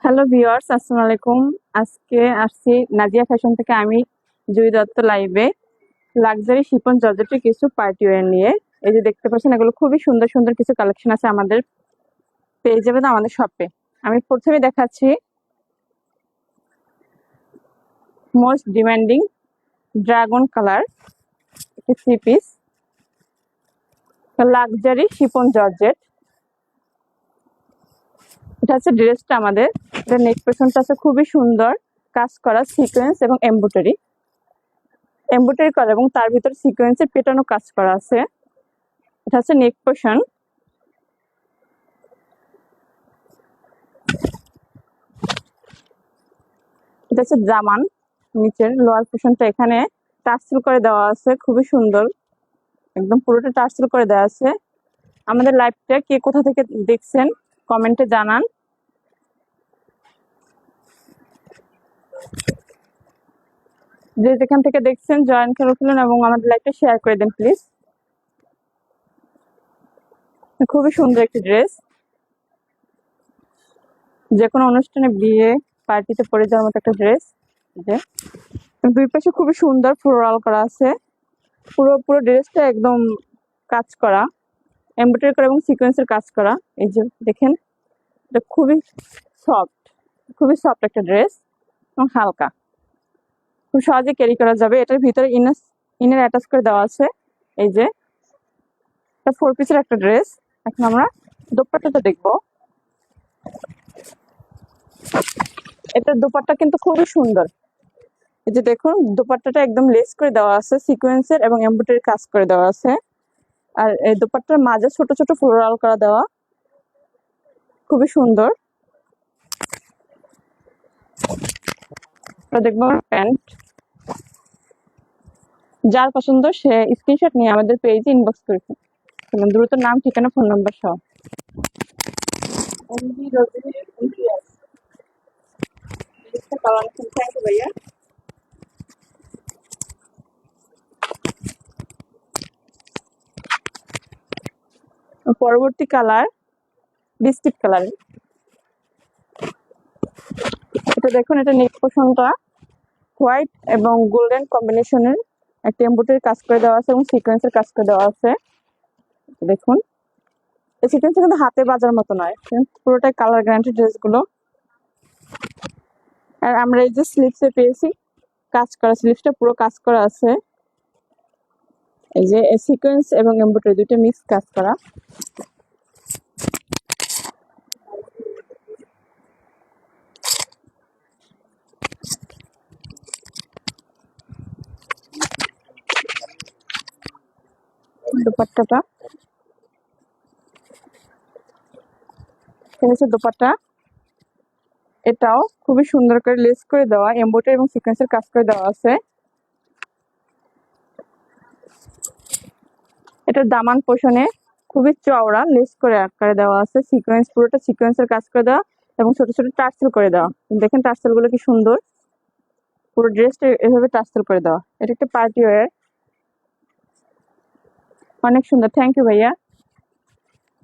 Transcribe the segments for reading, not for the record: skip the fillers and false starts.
Hello viewers, আসসালামু আলাইকুম। আজকে আসছি নাজিয়া ফ্যাশন থেকে আমি জুই দত্ত লাইভে লাক্সারি শিফন জর্জেটের কিছু পার্টি ওয়্যার নিয়ে। এই যে দেখতে পাচ্ছেন, এগুলো খুবই সুন্দর সুন্দর কিছু কালেকশন আছে আমাদের পেয়ে যাবেন আমাদের শপে। আমি প্রথমে দেখাচ্ছি মোস্ট ডিমান্ডিং ড্রাগন কালার একটি three piece luxury chiffon georgette. এটা হচ্ছে ড্রেসটা আমাদের। এটা নেক পোর্শনটা আছে খুবই সুন্দর কাজ করা সিকোয়েন্স এবং এমব্রয়ডারি করা এবং তার ভিতর সিকোয়েন্সের পেটানো কাজ করা আছে। এটা হচ্ছে নেক পোর্শন। এটা হচ্ছে জামান। নিচের লোয়ার পোর্শনটা এখানে টার্সেল করে দেওয়া আছে, খুবই সুন্দর, একদম পুরোটা টার্সেল করে দেওয়া আছে। আমাদের লাইভটা কে কোথা থেকে দেখছেন কমেন্টে জানান। যে যেখান থেকে দেখছেন জয়েন করে ফেলুন এবং আমাদের লাইভটা শেয়ার করে দেন প্লিজ। খুবই সুন্দর একটি ড্রেস, যে কোনো অনুষ্ঠানে বিয়ে পার্টিতে পরে যাওয়ার মতো একটা ড্রেস। যে দুই পাশে খুবই সুন্দর ফ্লোরাল করা আছে। পুরো পুরো ড্রেসটা একদম কাজ করা, এমব্রয়ডারি করা এবং সিকোয়েন্সের কাজ করা। এই যে দেখেন, এটা সফট খুবই সফট একটা ড্রেস এবং হালকা, খুব সহজে ক্যারি করা যাবে। এটার ভিতরে ইনার অ্যাটাচ করে দেওয়া আছে। এই যে এটা ফোর পিসের একটা ড্রেস। এখন আমরা দোপাট্টাটা দেখবো। এটার দোপাট্টা কিন্তু খুবই সুন্দর। এই যে দেখুন, দোপাট্টাটা একদম লেস করে দেওয়া আছে, সিকোয়েন্সের এবং এমব্রয়ডারি কাজ করে দেওয়া আছে। আর এই দোপাট্টার মাঝে ছোট ছোট ফ্লোরাল করা দেওয়া, খুবই সুন্দর। দেখবো প্যান্ট। যার পছন্দ সে স্ক্রিনশট নিয়ে আমাদের পেজে ইনবক্স করে ফেলুন দ্রুত, নাম, ঠিকানা, ফোন নাম্বার সহ। ভাইয়া, পরবর্তী কালার বিস্কিট কালার। এটা দেখুন, এটা নেক পোর্শনটা হোয়াইট এবং গোল্ডেন কম্বিনেশনের একটা এমব্রয়ডারি কাজ করে দেওয়া আছে এবং সিকোয়েন্সের কাজ করে দেওয়া আছে। দেখুন, এই সিকোয়েন্স কিন্তু হাতে বাজার মতো নয়, পুরোটাই কালার গ্যারান্টি ড্রেসগুলো। আর আমরা এই যে স্লিভসে পেয়েছি কাজ করা, স্লিভসটা পুরো কাজ করা আছে। এই যে সিকোয়েন্স এবং এমব্রয়ডারি দুইটা মিক্স কাজ করা। দোপাট্টাটা হচ্ছে দোপাট্টা। এটাও খুবই সুন্দর করে লেস করে দেওয়া, এমব্রয়ডারি এবং সিকোয়েন্সের কাজ করে দেওয়া আছে। এটার দামান পোষণে খুবই চওড়া লেস করে আকারে দেওয়া আছে, সিকোয়েন্স পুরোটা সিকোয়েন্সের কাজ করে দেওয়া এবং ছোট ছোট টার্সেল করে দেওয়া। দেখেন টার্সেল গুলো কি সুন্দর, পুরো ড্রেসটা এভাবে টার্সেল করে দেওয়া। এটা একটা পার্টি ওয়্যার, অনেক সুন্দর। থ্যাংক ইউ ভাইয়া।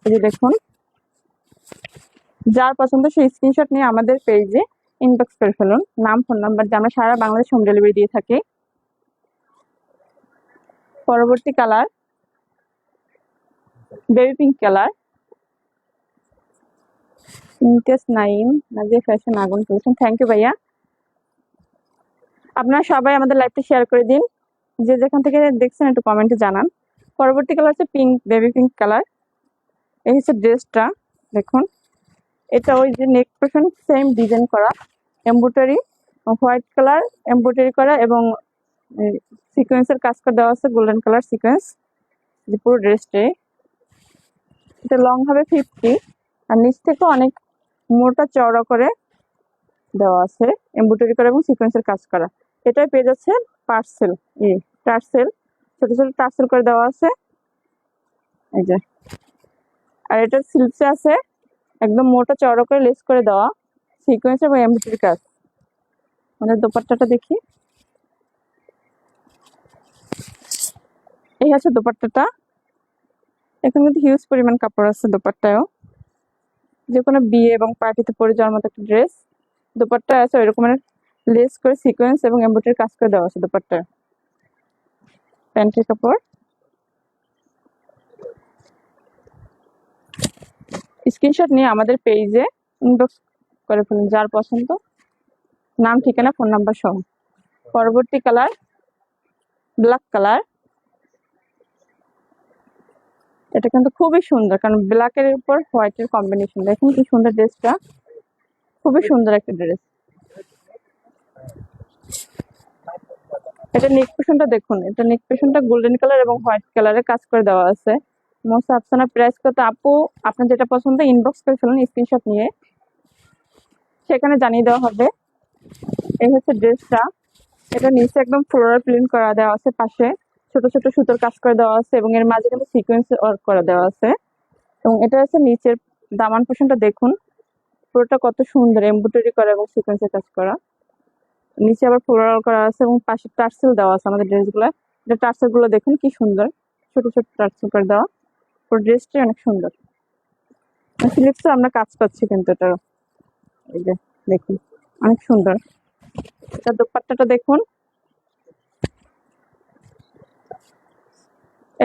এই যে দেখুন, যার পছন্দ সেই স্ক্রিনশট নিয়ে আমাদের পেজে ইনবক্স করে ফেলুন, নাম, ফোন নাম্বার দিয়ে আমরা সারা বাংলাদেশ হোম ডেলিভারি দিয়ে থাকি। পরবর্তী colour baby pink colour. Imtiaz Naim, Nazia fashion, আগুন করেছেন। থ্যাংক ইউ ভাইয়া। আপনারা সবাই আমাদের লাইভটা শেয়ার করে দিন, যে যেখান থেকে দেখছেন একটু কমেন্টে জানান। পরবর্তী কালার হচ্ছে পিঙ্ক, বেবি পিঙ্ক কালার। এই হচ্ছে ড্রেসটা দেখুন। এটা ওই যে নেক পোর্শন সেম ডিজাইন করা, এমব্রয়ডারি হোয়াইট কালার এমব্রয়ডারি করা এবং সিকোয়েন্সের কাজ করে দেওয়া আছে, গোল্ডেন কালার সিকোয়েন্স। যে পুরো ড্রেসটাই এটা লং হবে 50, আর নিচ থেকে অনেক মোটা চওড়া করে দেওয়া আছে, এমব্রয়ডারি করা এবং সিকোয়েন্সের কাজ করা। এটাই পেয়ে যাচ্ছে পার্সেল, টার্সেল, ছোট ছোট টার্সেল করে দেওয়া আছে। এই যে, আর এটা সিল্কসে আছে একদম মোটা চওড়া করে লেস করে দেওয়া, সিকোয়েন্স এবং এমব্রয়ডারি কাজ। আমাদের দোপাট্টাটা দেখি। এই হচ্ছে দোপাট্টাটা। এখানে কিন্তু হিউজ পরিমাণ কাপড় আছে দোপাট্টায়ও। যে কোনো বিয়ে এবং পার্টিতে পরে যাওয়ার মতো একটা ড্রেস। দুপাট্টা আছে ওই রকমের লেস করে সিকোয়েন্স এবং এমব্রয়ডারি কাজ করে দেওয়া আছে দুপাট্টা। প্যান্টের কাপড়। স্ক্রিনশট নিয়ে আমাদের পেজে ইনবক্স করে ফেলুন যার পছন্দ, নাম ঠিকানা ফোন নাম্বার সহ। পরবর্তী কালার ব্ল্যাক কালার। এটা কিন্তু খুবই সুন্দর, কারণ ব্ল্যাকের উপর হোয়াইটের কম্বিনেশন। দেখুন কি সুন্দর ড্রেসটা, খুবই সুন্দর একটা ড্রেস। এটা নেক পোর্শনটা দেখুন, এটা নেক পোর্শনটা গোল্ডেন কালার এবং হোয়াইট কালারের কাজ করে দেওয়া আছে। মোস্ট আফসানা প্রাইস কত আপু? আপনার যেটা পছন্দ ইনবক্স করে ফেলুন স্ক্রিনশট নিয়ে, সেখানে জানিয়ে দেওয়া হবে। এই হচ্ছে ড্রেসটা। এটা নিচে একদম ফ্লোরাল প্রিন্ট করা দেওয়া আছে, পাশে ছোট ছোট সুতোর কাজ করে দেওয়া আছে এবং এর মাঝে কিন্তু সিকোয়েন্স ওয়ার্ক করা দেওয়া আছে। এবং এটা হচ্ছে নিচের দামান পোর্শনটা দেখুন, পুরোটা কত সুন্দর এমব্রয়ডারি করা এবং সিকোয়েন্সের কাজ করা। নিচে আবার ফ্লোরাল করা আছে এবং পাশে টার্সেল দেওয়া আছে আমাদের ড্রেসগুলো। এটা টার্সেল গুলো দেখুন কি সুন্দর, ছোট ছোট টার্সেল করে দেওয়া। পুরো ড্রেসটাই অনেক সুন্দর। স্লিপসে আমরা কাজ পাচ্ছি কিন্তু এটা, এই যে দেখুন অনেক সুন্দর। এটা দোপাট্টাটা দেখুন,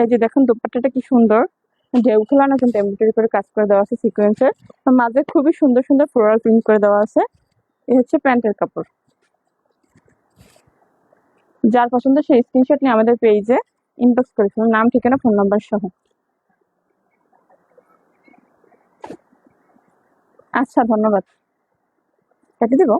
এই যে দেখুন দোপাট্টাটা কি সুন্দর, ঢেউ খেলানো কিন্তু এমব্রয়ডারি করে কাজ করে দেওয়া আছে সিকোয়েন্সের। মাঝে খুবই সুন্দর সুন্দর ফ্লোরাল প্রিন্ট করে দেওয়া আছে। এই হচ্ছে প্যান্টের কাপড়। যার পছন্দ সেই স্ক্রিনশট নিয়ে আমাদের পেজে ইনবক্স করে ফেলুন, নাম ঠিকানা ফোন নাম্বার সহ। আচ্ছা ধন্যবাদ, কেটে দেবো।